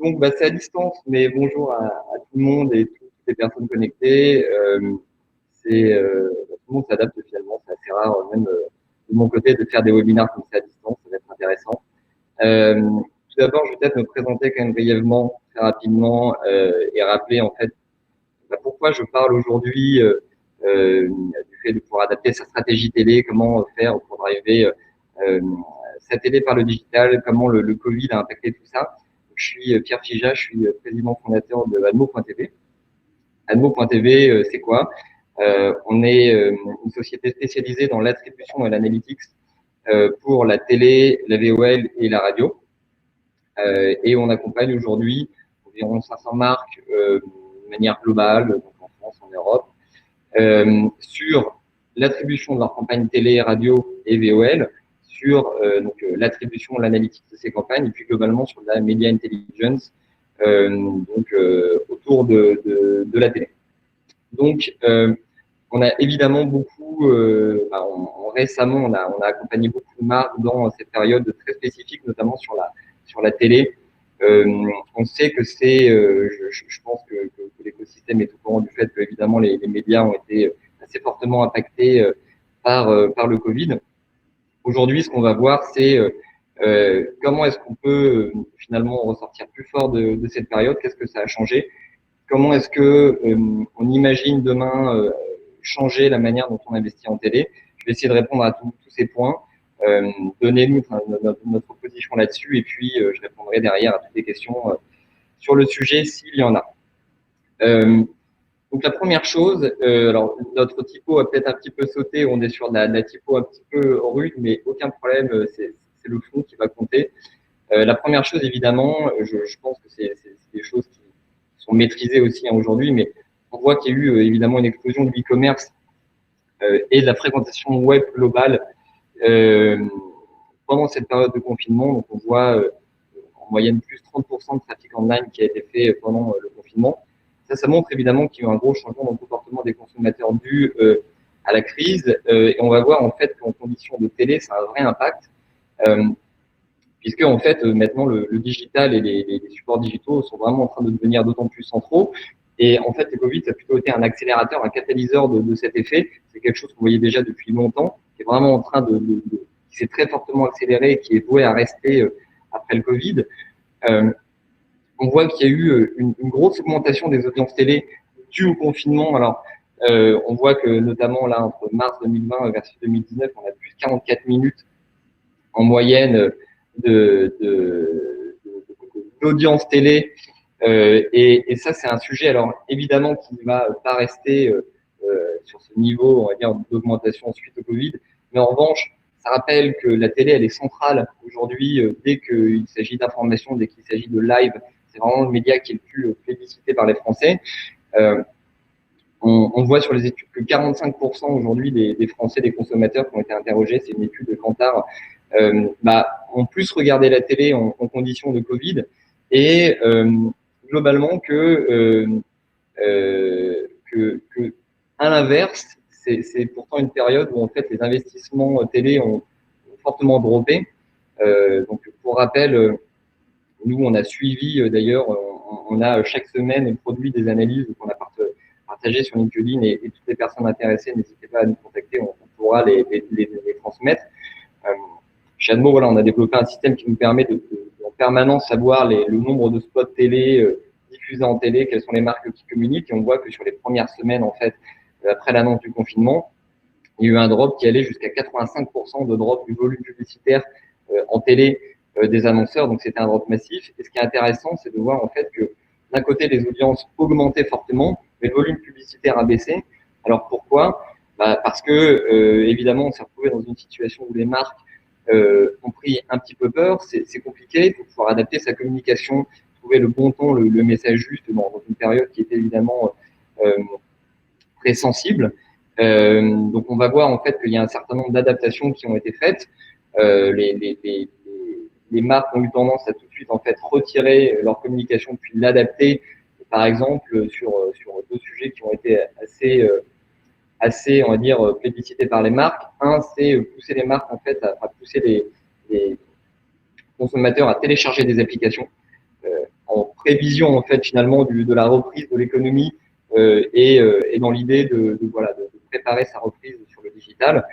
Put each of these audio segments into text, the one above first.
Donc, c'est à distance, mais bonjour à tout le monde et toutes les personnes connectées. Tout le monde s'adapte finalement, c'est assez rare, même de mon côté, de faire des webinaires comme ça à distance, ça va être intéressant. Tout d'abord, je vais peut-être me présenter quand même brièvement, très rapidement, et rappeler en fait pourquoi je parle aujourd'hui du fait de pouvoir adapter sa stratégie télé, comment faire pour driver sa télé par le digital, comment le Covid a impacté tout ça. Je suis Pierre Fija, je suis président fondateur de Admo.tv. Admo.tv, c'est quoi? On est une société spécialisée dans l'attribution et l'analytics pour la télé, la VOL et la radio. Et on accompagne aujourd'hui environ 500 marques de manière globale, donc en France, en Europe, sur l'attribution de leurs campagnes télé, radio et VOL, sur l'attribution, l'analytique de ces campagnes, et puis globalement sur la media intelligence, autour de la télé. Donc, on a évidemment beaucoup, récemment, on a accompagné beaucoup de marques dans cette période très spécifique, notamment sur la télé. On sait que je pense que l'écosystème est au courant du fait que évidemment les médias ont été assez fortement impactés par le Covid. Aujourd'hui, ce qu'on va voir, c'est comment est-ce qu'on peut finalement ressortir plus fort de cette période, qu'est-ce que ça a changé, comment est-ce que on imagine demain changer la manière dont on investit en télé. Je vais essayer de répondre à tous ces points. Donnez-nous notre position là-dessus et puis je répondrai derrière à toutes les questions sur le sujet s'il y en a. Donc la première chose, alors notre typo a peut-être un petit peu sauté, on est sur de la typo un petit peu rude, mais aucun problème, c'est le fond qui va compter. La première chose, évidemment, je pense que c'est des choses qui sont maîtrisées aussi aujourd'hui, mais on voit qu'il y a eu évidemment une explosion du e-commerce et de la fréquentation web globale pendant cette période de confinement. Donc on voit en moyenne plus 30% de trafic online qui a été fait pendant le confinement. Ça montre évidemment qu'il y a eu un gros changement dans le comportement des consommateurs dû à la crise. Et on va voir en fait qu'en conditions de télé, ça a un vrai impact. Puisque en fait maintenant le digital et les supports digitaux sont vraiment en train de devenir d'autant plus centraux. Et en fait, le Covid, ça a plutôt été un accélérateur, un catalyseur de cet effet. C'est quelque chose qu'on voyait déjà depuis longtemps, qui est vraiment en train qui s'est très fortement accéléré et qui est voué à rester après le Covid. On voit qu'il y a eu une grosse augmentation des audiences télé due au confinement. Alors, on voit que notamment là, entre mars 2020 versus 2019, on a plus de 44 minutes en moyenne d'audience télé. Et ça, c'est un sujet, alors évidemment, qui ne va pas rester sur ce niveau, on va dire, d'augmentation suite au Covid. Mais en revanche, ça rappelle que la télé, elle est centrale aujourd'hui dès qu'il s'agit d'information, dès qu'il s'agit de live. C'est vraiment le média qui est le plus plébiscité par les Français. On voit sur les études que 45% aujourd'hui des Français, des consommateurs qui ont été interrogés, c'est une étude de Kantar, ont plus regardé la télé en conditions de Covid et globalement à l'inverse, c'est pourtant une période où en fait les investissements télé ont fortement droppé. Donc pour rappel, nous on a suivi d'ailleurs, on a chaque semaine produit des analyses qu'on a partagées sur LinkedIn et toutes les personnes intéressées, n'hésitez pas à nous contacter, on pourra les transmettre. Chez Admo, voilà, on a développé un système qui nous permet de en permanence savoir le nombre de spots télé diffusés en télé, quelles sont les marques qui communiquent, et on voit que sur les premières semaines, en fait, après l'annonce du confinement, il y a eu un drop qui allait jusqu'à 85% de drop du volume publicitaire en télé des annonceurs, donc c'était un drop massif. Et ce qui est intéressant, c'est de voir en fait que d'un côté, les audiences augmentaient fortement, mais le volume publicitaire a baissé. Alors pourquoi? Parce que évidemment, on s'est retrouvé dans une situation où les marques ont pris un petit peu peur, c'est compliqué, il faut pouvoir adapter sa communication, trouver le bon ton, le message juste dans une période qui est évidemment très sensible. Donc on va voir en fait qu'il y a un certain nombre d'adaptations qui ont été faites. Les marques ont eu tendance à tout de suite en fait retirer leur communication puis l'adapter. Par exemple sur deux sujets qui ont été assez, on va dire, plébiscités par les marques. Un, c'est pousser les marques en fait à pousser les consommateurs à télécharger des applications prévision en fait finalement de la reprise de l'économie et dans l'idée de préparer sa reprise sur le digital.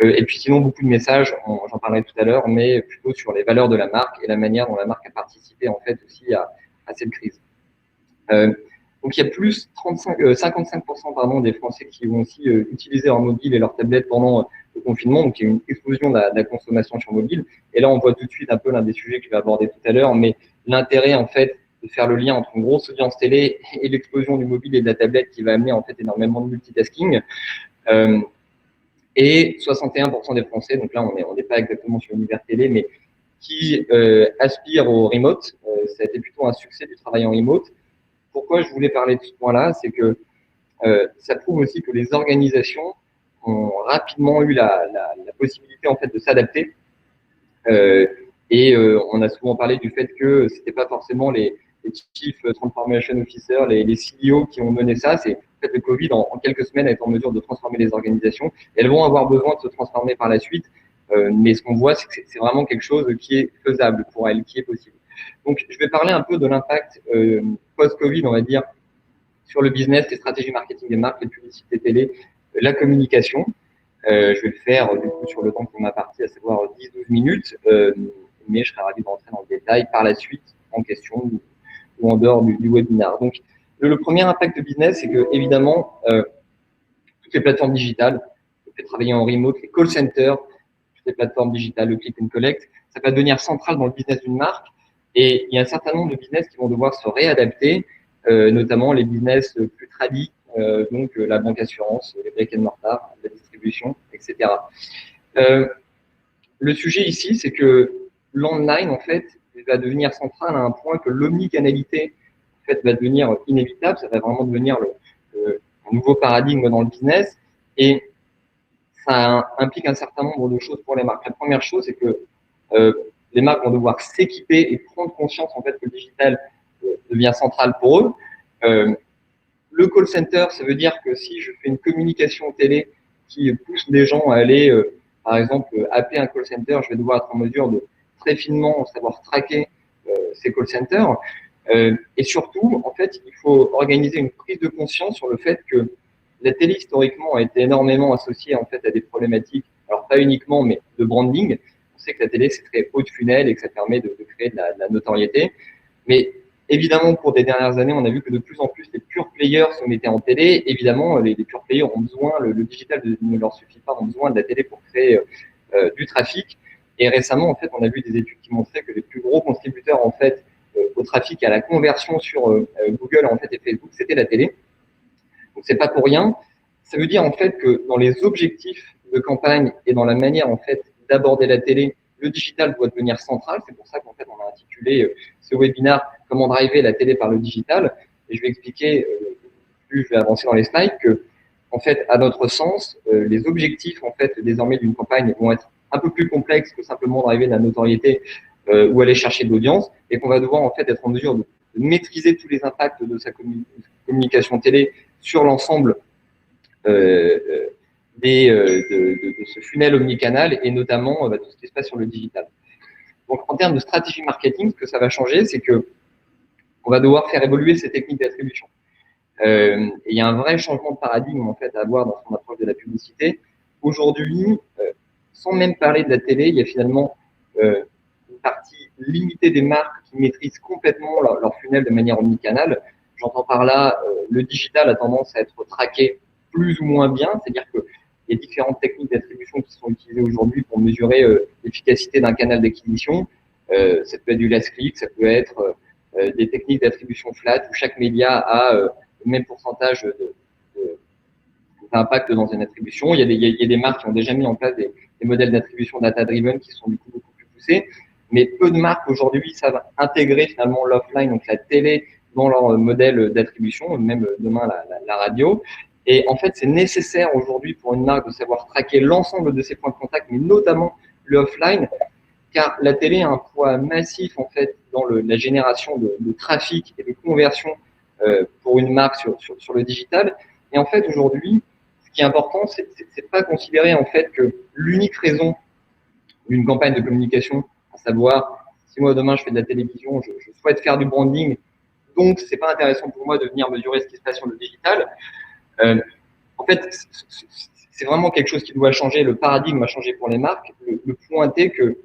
Et puis sinon beaucoup de messages, j'en parlerai tout à l'heure, mais plutôt sur les valeurs de la marque et la manière dont la marque a participé en fait aussi à cette crise. Donc il y a plus 55% pardon, des Français qui vont aussi utiliser leur mobile et leur tablette pendant le confinement. Donc il y a une explosion de la consommation sur mobile. Et là on voit tout de suite un peu l'un des sujets que je vais aborder tout à l'heure, mais l'intérêt en fait de faire le lien entre une grosse audience télé et l'explosion du mobile et de la tablette qui va amener en fait énormément de multitasking. Et 61% des Français, donc là on n'est pas exactement sur l'univers télé, mais qui aspirent au remote. Ça a été plutôt un succès du travail en remote. Pourquoi je voulais parler de ce point-là, c'est que ça prouve aussi que les organisations ont rapidement eu la possibilité en fait de s'adapter. On a souvent parlé du fait que c'était pas forcément les Chief Transformation Officers, les CEO qui ont mené ça. C'est en fait le Covid en quelques semaines a été en mesure de transformer les organisations. Elles vont avoir besoin de se transformer par la suite, mais ce qu'on voit, c'est que c'est vraiment quelque chose qui est faisable pour elles, qui est possible. Donc, je vais parler un peu de l'impact post-Covid, on va dire, sur le business, les stratégies marketing des marques, les publicités télé, la communication. Je vais le faire du coup sur le temps qui m'appartient, à savoir 10-12 minutes, mais je serai ravi d'entrer dans le détail par la suite en question ou en dehors du webinaire. Donc, le premier impact de business, c'est que évidemment, toutes les plateformes digitales, on fait travailler en remote, les call centers, toutes les plateformes digitales, le click and collect, ça va devenir central dans le business d'une marque. Et il y a un certain nombre de business qui vont devoir se réadapter, notamment les business plus tradis, donc la banque assurance, les brick and mortar, la distribution, etc. Le sujet ici, c'est que l'online, en fait, va devenir central à un point que l'omnicanalité, en fait, va devenir inévitable. Ça va vraiment devenir un nouveau paradigme dans le business. Et ça implique un certain nombre de choses pour les marques. La première chose, c'est que les marques vont devoir s'équiper et prendre conscience en fait que le digital devient central pour eux. Le call center, ça veut dire que si je fais une communication télé qui pousse des gens à aller, par exemple, appeler un call center, je vais devoir être en mesure de très finement savoir traquer ces call centers. Et surtout, en fait, il faut organiser une prise de conscience sur le fait que la télé historiquement a été énormément associée en fait à des problématiques, alors pas uniquement, mais de branding. On sait que la télé c'est très haut de funnel et que ça permet de créer de la notoriété. Mais évidemment, pour des dernières années, on a vu que de plus en plus les pure players se mettaient en télé. Évidemment, les pure players ont besoin, le digital ne leur suffit pas, ont besoin de la télé pour créer du trafic. Et récemment, en fait, on a vu des études qui montraient que les plus gros contributeurs en fait au trafic, à la conversion sur Google en fait et Facebook, c'était la télé. Donc c'est pas pour rien. Ça veut dire en fait que dans les objectifs de campagne et dans la manière en fait d'aborder la télé, le digital doit devenir central. C'est pour ça qu'en fait on a intitulé ce webinaire Comment driver la télé par le digital. Et je vais expliquer, plus je vais avancer dans les slides, que en fait à notre sens, les objectifs en fait désormais d'une campagne vont être un peu plus complexes que simplement driver de la notoriété ou aller chercher de l'audience, et qu'on va devoir en fait être en mesure de maîtriser tous les impacts de sa communication télé sur l'ensemble de ce funnel omnicanal et notamment tout ce qui se passe sur le digital. Donc en termes de stratégie marketing, ce que ça va changer, c'est que on va devoir faire évoluer ces techniques d'attribution. Il y a un vrai changement de paradigme en fait à avoir dans son approche de la publicité. Aujourd'hui, sans même parler de la télé, il y a finalement une partie limitée des marques qui maîtrisent complètement leur funnel de manière omnicanale. J'entends par là, le digital a tendance à être traqué plus ou moins bien, c'est-à-dire que les différentes techniques d'attribution qui sont utilisées aujourd'hui pour mesurer l'efficacité d'un canal d'acquisition, ça peut être du last click, ça peut être des techniques d'attribution flat où chaque média a le même pourcentage d'impact dans une attribution. Il y a des marques qui ont déjà mis en place des modèles d'attribution data-driven qui sont du coup beaucoup plus poussés. Mais peu de marques aujourd'hui savent intégrer finalement l'offline, donc la télé, dans leur modèle d'attribution, même demain la radio. Et en fait, c'est nécessaire aujourd'hui pour une marque de savoir traquer l'ensemble de ses points de contact, mais notamment le offline, car la télé a un poids massif en fait dans la génération de trafic et de conversion pour une marque sur le digital. Et en fait, aujourd'hui, ce qui est important, c'est pas considérer en fait que l'unique raison d'une campagne de communication, à savoir, si moi demain je fais de la télévision, je souhaite faire du branding, donc c'est pas intéressant pour moi de venir mesurer ce qui se passe sur le digital. En fait, c'est vraiment quelque chose qui doit changer. Le paradigme a changé pour les marques. Le point est que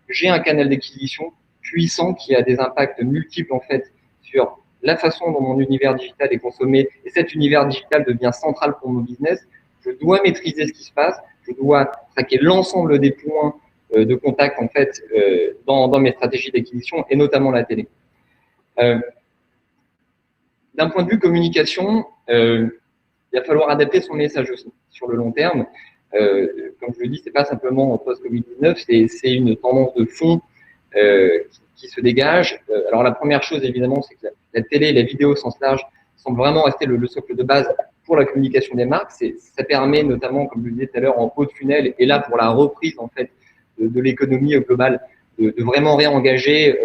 j'ai un canal d'acquisition puissant qui a des impacts multiples en fait sur la façon dont mon univers digital est consommé. Et cet univers digital devient central pour mon business. Je dois maîtriser ce qui se passe. Je dois traquer l'ensemble des points de contact en fait dans mes stratégies d'acquisition et notamment la télé. D'un point de vue communication, il va falloir adapter son message aussi sur le long terme. Comme je le dis, c'est pas simplement post-Covid-19, c'est une tendance de fond qui se dégage. Alors la première chose, évidemment, c'est que la télé et la vidéo au sens large semblent vraiment rester le socle de base pour la communication des marques. Ça permet notamment, comme je le disais tout à l'heure, en haut de funnel, et là pour la reprise en fait de l'économie globale, de vraiment réengager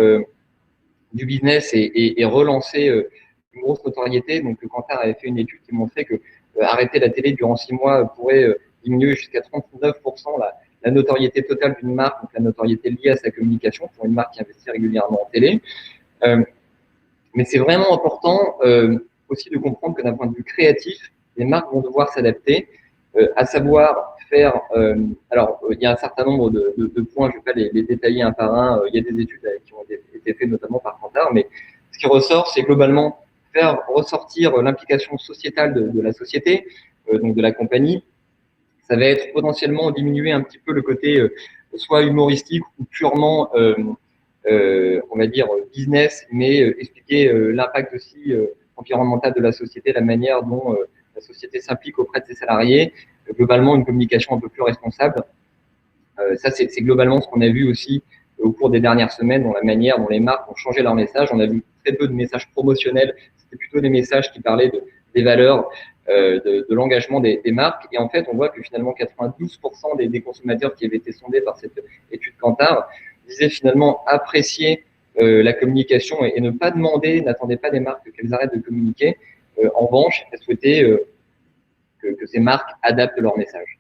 du business et relancer une grosse notoriété. Donc, le Kantar avait fait une étude qui montrait que arrêter la télé durant 6 mois pourrait diminuer jusqu'à 39% la notoriété totale d'une marque, donc la notoriété liée à sa communication pour une marque qui investit régulièrement en télé. Mais c'est vraiment important aussi de comprendre que d'un point de vue créatif, les marques vont devoir s'adapter, à savoir faire. Alors, il y a un certain nombre de points, je ne vais pas les détailler un par un. Il y a des études qui ont été faites notamment par Kantar, mais ce qui ressort, c'est globalement faire ressortir l'implication sociétale de la société, donc de la compagnie. Ça va être potentiellement diminuer un petit peu le côté soit humoristique ou purement, on va dire, business, mais expliquer l'impact aussi environnemental de la société, la manière dont la société s'implique auprès de ses salariés, globalement une communication un peu plus responsable. Ça, c'est globalement ce qu'on a vu aussi au cours des dernières semaines, dans la manière dont les marques ont changé leur message. On a vu très peu de messages promotionnels, c'était plutôt des messages qui parlaient des valeurs, de l'engagement des marques. Et en fait, on voit que finalement 92% des consommateurs qui avaient été sondés par cette étude Kantar disaient finalement apprécier la communication et ne pas demander, n'attendaient pas des marques qu'elles arrêtent de communiquer. En revanche, elles souhaitaient que ces marques adaptent leur message.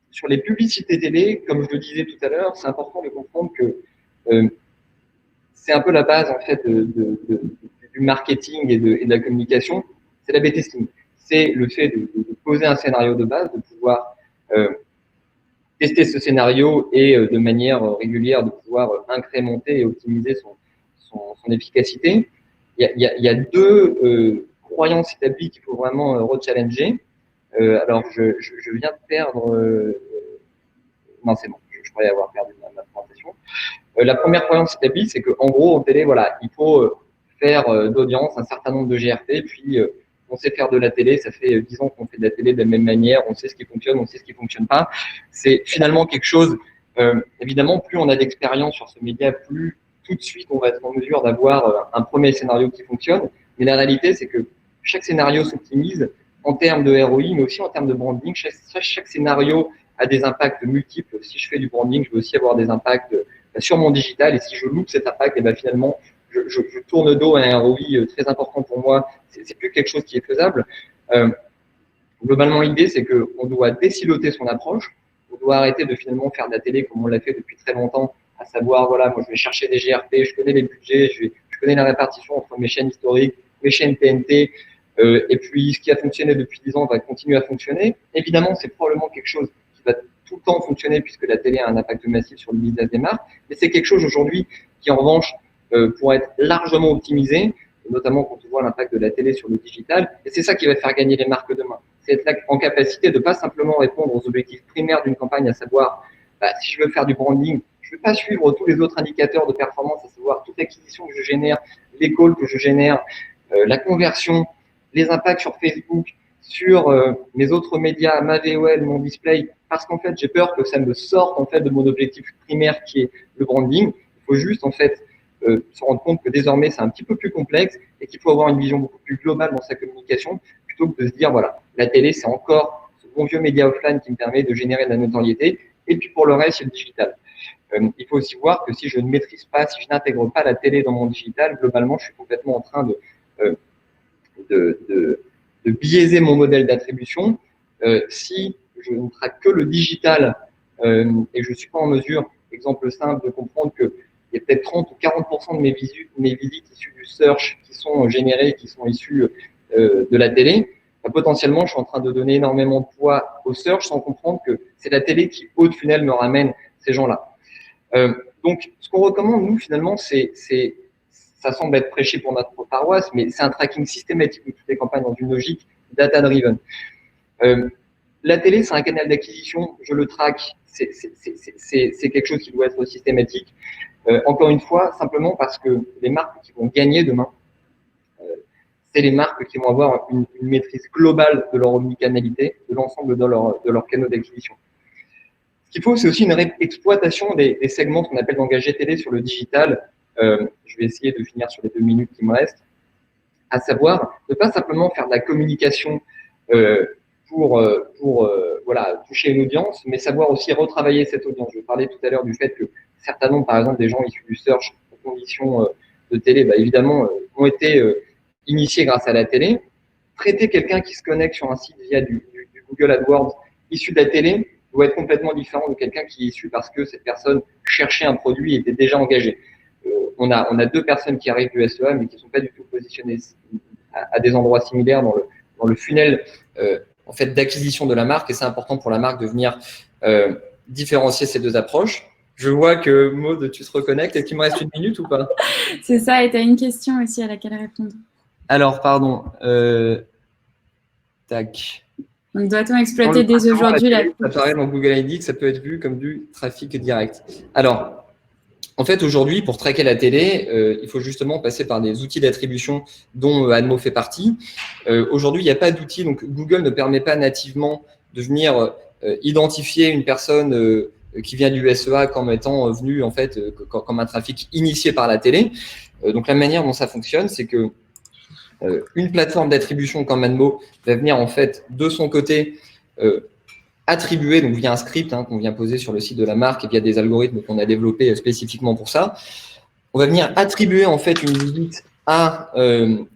Sur les publicités télé, comme je le disais tout à l'heure, c'est important de comprendre que c'est un peu la base en fait du marketing et de la communication, c'est la B-testing. C'est le fait de poser un scénario de base, de pouvoir tester ce scénario et de manière régulière de pouvoir incrémenter et optimiser son efficacité. Il y a deux croyances établies qu'il faut vraiment rechallenger. Alors, je viens de perdre. Non, c'est bon, je croyais avoir perdu ma présentation. La première croyance établie, c'est qu'en gros, en télé, voilà, il faut faire d'audience un certain nombre de GRP, puis on sait faire de la télé, ça fait 10 ans qu'on fait de la télé de la même manière, on sait ce qui fonctionne, on sait ce qui fonctionne pas. C'est finalement quelque chose, évidemment, plus on a d'expérience sur ce média, plus tout de suite on va être en mesure d'avoir un premier scénario qui fonctionne. Mais la réalité, c'est que chaque scénario s'optimise en termes de ROI, mais aussi en termes de branding. Chaque scénario a des impacts multiples. Si je fais du branding, je veux aussi avoir des impacts sur mon digital, et si je loupe cet impact, et ben finalement, je tourne dos à un ROI très important pour moi. C'est plus quelque chose qui est faisable. Globalement, l'idée, c'est qu'on doit désiloter son approche. On doit arrêter de finalement faire de la télé comme on l'a fait depuis très longtemps, à savoir, voilà, moi, je vais chercher des GRP, je connais les budgets, je connais la répartition entre mes chaînes historiques, mes chaînes TNT, et puis ce qui a fonctionné depuis 10 ans va continuer à fonctionner. Évidemment, c'est probablement quelque chose qui va tout le temps fonctionner puisque la télé a un impact massif sur le business des marques, mais c'est quelque chose aujourd'hui qui, en revanche, pourrait être largement optimisé, notamment quand on voit l'impact de la télé sur le digital, et c'est ça qui va faire gagner les marques demain. C'est être en capacité de pas simplement répondre aux objectifs primaires d'une campagne, à savoir, si je veux faire du branding, je ne vais pas suivre tous les autres indicateurs de performance, à savoir toute l'acquisition que je génère, les calls que je génère, la conversion, les impacts sur Facebook, sur mes autres médias, ma VOL, mon display, parce qu'en fait, j'ai peur que ça me sorte en fait de mon objectif primaire qui est le branding. Il faut juste en fait se rendre compte que désormais c'est un petit peu plus complexe et qu'il faut avoir une vision beaucoup plus globale dans sa communication plutôt que de se dire voilà, la télé c'est encore ce bon vieux média offline qui me permet de générer de la notoriété et puis pour le reste c'est le digital. Il faut aussi voir que si je ne maîtrise pas, si je n'intègre pas la télé dans mon digital, globalement je suis complètement en train de biaiser mon modèle d'attribution. Si je ne traque que le digital et je ne suis pas en mesure, exemple simple, de comprendre que il y a peut-être 30 ou 40% de mes visites issues du search qui sont générées, qui sont issues de la télé. Potentiellement, je suis en train de donner énormément de poids au search sans comprendre que c'est la télé qui, haut de funnel, me ramène ces gens-là. Donc, ce qu'on recommande, nous, finalement, ça semble être prêché pour notre paroisse, mais c'est un tracking systématique de toutes les campagnes dans une logique data-driven. La télé, c'est un canal d'acquisition, je le traque, c'est quelque chose qui doit être systématique. Encore une fois, simplement parce que les marques qui vont gagner demain, c'est les marques qui vont avoir une maîtrise globale de leur omnicanalité, de l'ensemble de leurs canaux d'acquisition. Ce qu'il faut, c'est aussi une exploitation des segments qu'on appelle d'engagés télé sur le digital. Je vais essayer de finir sur les 2 minutes qui me restent. À savoir, ne pas simplement faire de la communication pour voilà, toucher une audience, mais savoir aussi retravailler cette audience. Je parlais tout à l'heure du fait que certains nombres, par exemple, des gens issus du search en conditions de télé, bah, évidemment, ont été initiés grâce à la télé. Traiter quelqu'un qui se connecte sur un site via du Google AdWords issu de la télé doit être complètement différent de quelqu'un qui est issu parce que cette personne cherchait un produit et était déjà engagée. On a 2 personnes qui arrivent du SEA, mais qui ne sont pas du tout positionnées à des endroits similaires dans le funnel en fait, d'acquisition de la marque. Et c'est important pour la marque de venir différencier ces 2 approches. Je vois que Maud, tu te reconnectes. Est-ce qu'il me reste 1 minute ou pas? C'est ça, et tu as une question aussi à laquelle répondre. Alors, pardon. Tac. Donc, doit-on exploiter dès aujourd'hui la... Ça paraît dans Google Analytics, ça peut être vu comme du trafic direct. Alors, en fait, aujourd'hui, pour traquer la télé, il faut justement passer par des outils d'attribution dont Admo fait partie. Aujourd'hui, il n'y a pas d'outils, donc Google ne permet pas nativement de venir identifier une personne qui vient du SEA comme étant venue en fait comme un trafic initié par la télé. Donc la manière dont ça fonctionne, c'est que une plateforme d'attribution comme Admo va venir en fait de son côté attribuer, donc via un script qu'on vient poser sur le site de la marque et via des algorithmes qu'on a développés spécifiquement pour ça. On va venir attribuer en fait une visite à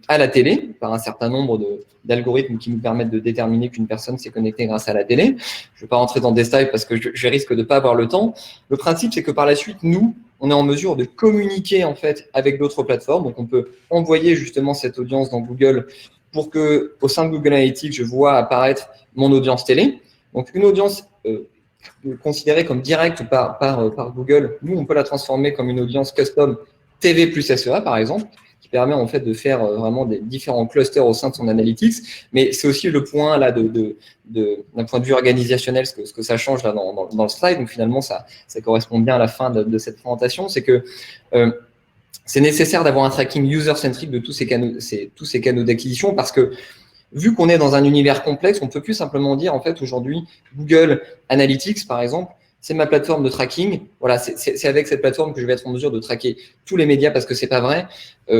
la télé par un certain nombre d'algorithmes qui nous permettent de déterminer qu'une personne s'est connectée grâce à la télé. Je ne vais pas rentrer dans des détails parce que je risque de ne pas avoir le temps. Le principe, c'est que par la suite, nous, on est en mesure de communiquer en fait avec d'autres plateformes. Donc, on peut envoyer justement cette audience dans Google pour que, au sein de Google Analytics, je vois apparaître mon audience télé. Donc, une audience considérée comme directe par Google, nous, on peut la transformer comme une audience custom TV plus SEA, par exemple, qui permet en fait de faire vraiment des différents clusters au sein de son analytics. Mais c'est aussi le point là d'un point de vue organisationnel, ce que ça change là dans le slide. Donc finalement, ça correspond bien à la fin de cette présentation, c'est que c'est nécessaire d'avoir un tracking user-centric de tous ces canaux d'acquisition parce que vu qu'on est dans un univers complexe, on ne peut plus simplement dire, en fait, aujourd'hui, Google Analytics, par exemple, c'est ma plateforme de tracking. Voilà, c'est avec cette plateforme que je vais être en mesure de traquer tous les médias parce que c'est pas vrai.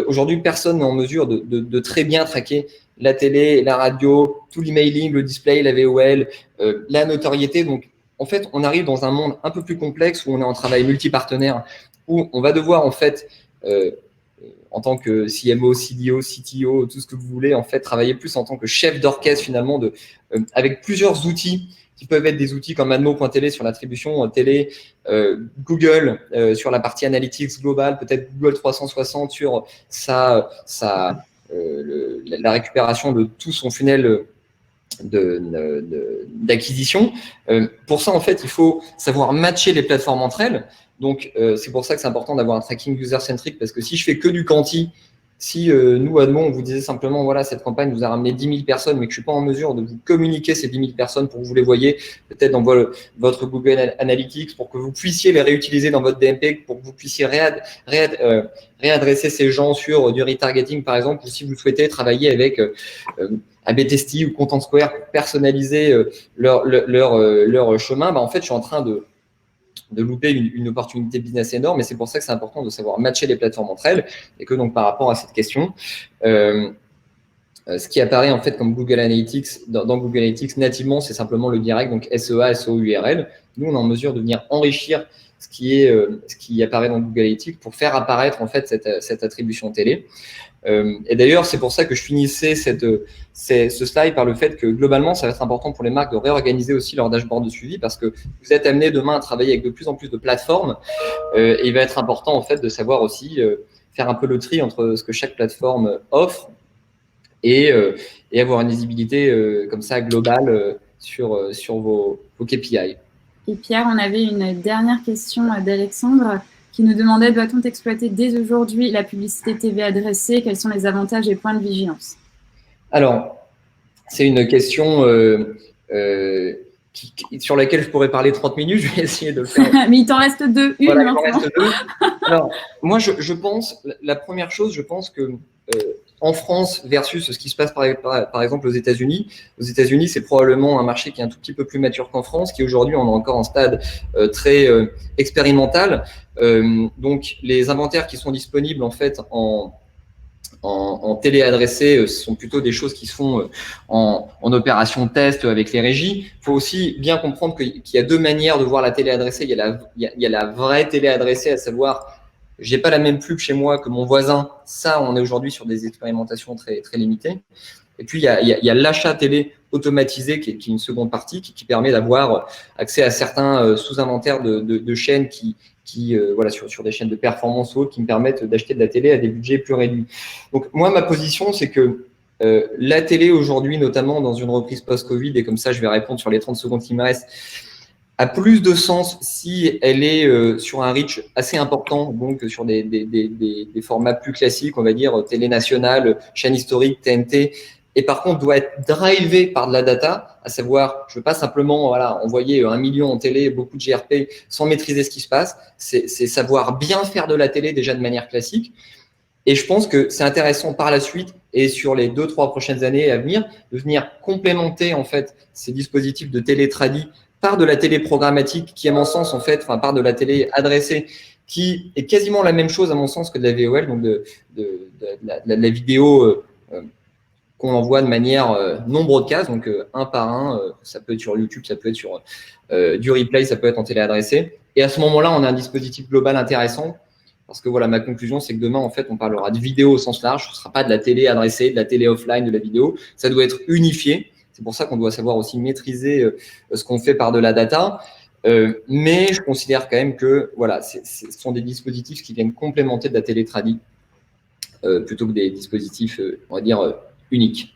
Aujourd'hui, personne n'est en mesure de très bien traquer la télé, la radio, tout l'emailing, le display, la VOL, la notoriété. Donc, en fait, on arrive dans un monde un peu plus complexe où on est en travail multipartenaire, où on va devoir, en fait, en tant que CMO, CDO, CTO, tout ce que vous voulez, en fait, travailler plus en tant que chef d'orchestre finalement, avec plusieurs outils qui peuvent être des outils comme Admo.tv sur l'attribution télé, Google sur la partie analytics globale, peut-être Google 360 sur la récupération de tout son funnel d'acquisition. Pour ça, en fait, il faut savoir matcher les plateformes entre elles. Donc, c'est pour ça que c'est important d'avoir un tracking user-centric parce que si je fais que du quanti, si nous, Admo, on vous disait simplement, voilà, cette campagne vous a ramené 10 000 personnes, mais que je ne suis pas en mesure de vous communiquer ces 10 000 personnes pour que vous les voyez peut-être dans votre Google Analytics, pour que vous puissiez les réutiliser dans votre DMP, pour que vous puissiez réadresser ces gens sur du retargeting, par exemple, ou si vous souhaitez travailler avec AB Testy ou Content Square pour personnaliser leur chemin, en fait, je suis en train de louper une opportunité business énorme, et c'est pour ça que c'est important de savoir matcher les plateformes entre elles, et que donc par rapport à cette question, ce qui apparaît en fait comme Google Analytics, dans Google Analytics nativement, c'est simplement le direct, donc SEA, SEO, URL. Nous, on est en mesure de venir enrichir ce qui apparaît dans Google Analytics pour faire apparaître en fait cette attribution télé. Et d'ailleurs, c'est pour ça que je finissais ce slide par le fait que globalement, ça va être important pour les marques de réorganiser aussi leur dashboard de suivi parce que vous êtes amené demain à travailler avec de plus en plus de plateformes et il va être important en fait de savoir aussi faire un peu le tri entre ce que chaque plateforme offre et avoir une visibilité comme ça globale sur vos KPI. Et Pierre, on avait une dernière question d'Alexandre qui nous demandait, doit-on exploiter dès aujourd'hui la publicité TV adressée? Quels sont les avantages et points de vigilance? Alors, c'est une question sur laquelle je pourrais parler 30 minutes. Je vais essayer de le faire. Mais il t'en reste deux. Il m'en reste deux. Alors, moi, je pense, la première chose, je pense que en France versus ce qui se passe par exemple aux États-Unis. Aux États-Unis, c'est probablement un marché qui est un tout petit peu plus mature qu'en France, qui aujourd'hui on est encore en stade très expérimental. Donc les inventaires qui sont disponibles en fait en télé adressée, ce sont plutôt des choses qui se font en opération test avec les régies. Il faut aussi bien comprendre qu'il y a deux manières de voir la télé adressée. Il y a la vraie télé adressée, à savoir j'ai pas la même pub chez moi que mon voisin. Ça, on est aujourd'hui sur des expérimentations très, très limitées. Et puis, il y a l'achat télé automatisé qui est une seconde partie qui permet d'avoir accès à certains sous-inventaires de chaînes voilà, sur des chaînes de performance ou autres qui me permettent d'acheter de la télé à des budgets plus réduits. Donc, moi, ma position, c'est que la télé aujourd'hui, notamment dans une reprise post-Covid, et comme ça, je vais répondre sur les 30 secondes qui me restent, a plus de sens si elle est sur un reach assez important, donc sur des formats plus classiques, on va dire télé nationale, chaîne historique, TNT, et par contre doit être drivé par de la data, à savoir, je ne veux pas simplement envoyer 1 million en télé, beaucoup de GRP, sans maîtriser ce qui se passe, c'est savoir bien faire de la télé déjà de manière classique. Et je pense que c'est intéressant par la suite et sur les 2-3 prochaines années à venir, de venir complémenter en fait ces dispositifs de télé tradis par de la télé programmatique qui, à mon sens, en fait, par de la télé adressée, qui est quasiment la même chose, à mon sens, que de la VOL, donc de la vidéo qu'on envoie de manière non broadcast, donc un par un, ça peut être sur YouTube, ça peut être sur du replay, ça peut être en télé adressée. Et à ce moment-là, on a un dispositif global intéressant, parce que voilà, ma conclusion, c'est que demain, en fait, on parlera de vidéo au sens large, ce ne sera pas de la télé adressée, de la télé offline, de la vidéo, ça doit être unifié. C'est pour ça qu'on doit savoir aussi maîtriser ce qu'on fait par de la data. Mais je considère quand même que voilà, ce sont des dispositifs qui viennent complémenter de la télé tradie plutôt que des dispositifs, on va dire, uniques.